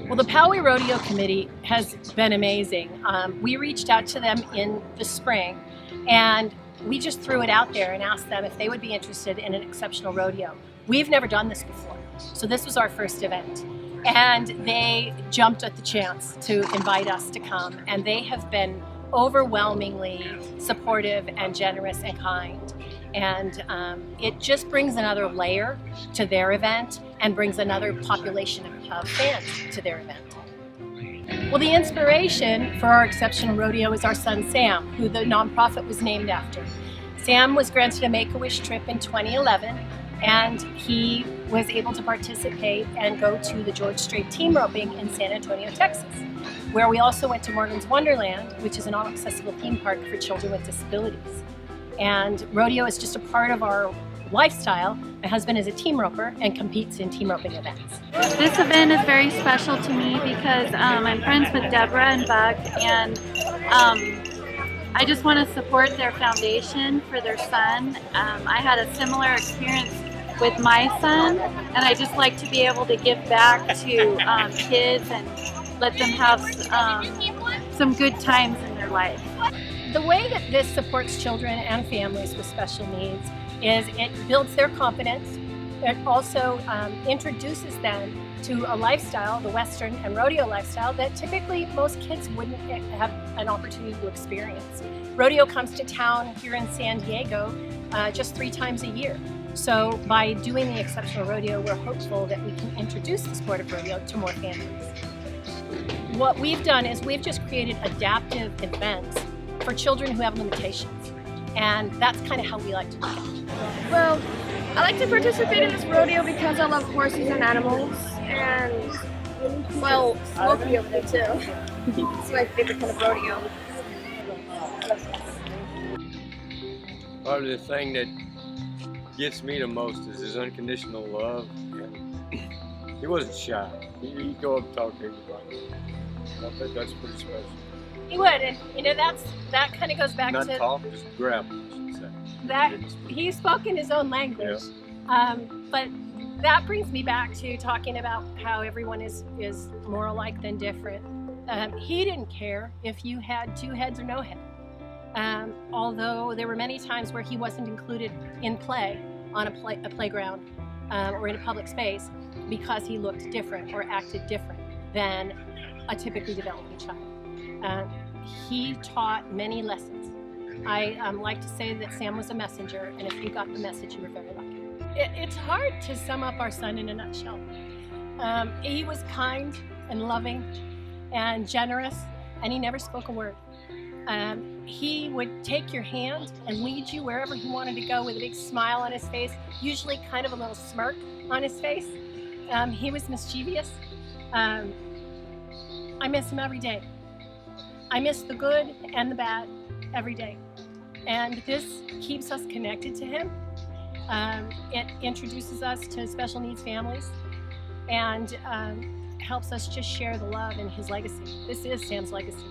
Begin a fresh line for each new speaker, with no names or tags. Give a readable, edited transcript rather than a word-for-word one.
Well, the Poway Rodeo Committee has been amazing. We reached out to them in the spring, and we just threw it out there and asked them if they would be interested in an exceptional rodeo. We've never done this before, so this was our first event. And they jumped at the chance to invite us to come, and they have been overwhelmingly supportive and generous and kind. And it just brings another layer to their event and brings another population of fans to their event. Well, the inspiration for our exceptional rodeo is our son Sam, who the nonprofit was named after. Sam was granted a Make-A-Wish trip in 2011, and he was able to participate and go to the George Strait team roping in San Antonio, Texas, where we also went to Morgan's Wonderland, which is an all-accessible theme park for children with disabilities. And rodeo is just a part of our lifestyle. My husband is a team roper and competes in team roping events.
This event is very special to me because I'm friends with Deborah and Buck, and I just want to support their foundation for their son. I had a similar experience with my son, and I just like to be able to give back to kids and let them have some good times in their life.
The way that this supports children and families with special needs is it builds their confidence. It also introduces them to a lifestyle, the Western and rodeo lifestyle, that typically most kids wouldn't have an opportunity to experience. Rodeo comes to town here in San Diego just 3 times a year. So by doing the exceptional rodeo, we're hopeful that we can introduce the sport of rodeo to more families. What we've done is we've just created adaptive events for children who have limitations. And that's kind of how we like to do it.
Well, I like to participate in this rodeo because I love horses and animals, and, well, Smokey over there too. It's my favorite kind of rodeo.
Probably the thing that gets me the most is his unconditional love. He wasn't shy. He'd go up and talk to everybody. I think that's pretty special.
He would, and you know that kind of goes back
Not
to
talk, just grab, I should say.
that he spoke in his own language.
Yeah.
But that brings me back to talking about how everyone is more alike than different. He didn't care if you had 2 heads or no head. Although there were many times where he wasn't included in play on a playground or in a public space because he looked different or acted different than a typically developing child. He taught many lessons. I like to say that Sam was a messenger, and if you got the message, you were very lucky. It's hard to sum up our son in a nutshell. He was kind and loving and generous, and he never spoke a word. He would take your hand and lead you wherever he wanted to go with a big smile on his face, usually kind of a little smirk on his face. He was mischievous. I miss him every day. I miss the good and the bad every day. And this keeps us connected to him. It introduces us to special needs families and helps us just share the love in his legacy. This is Sam's legacy.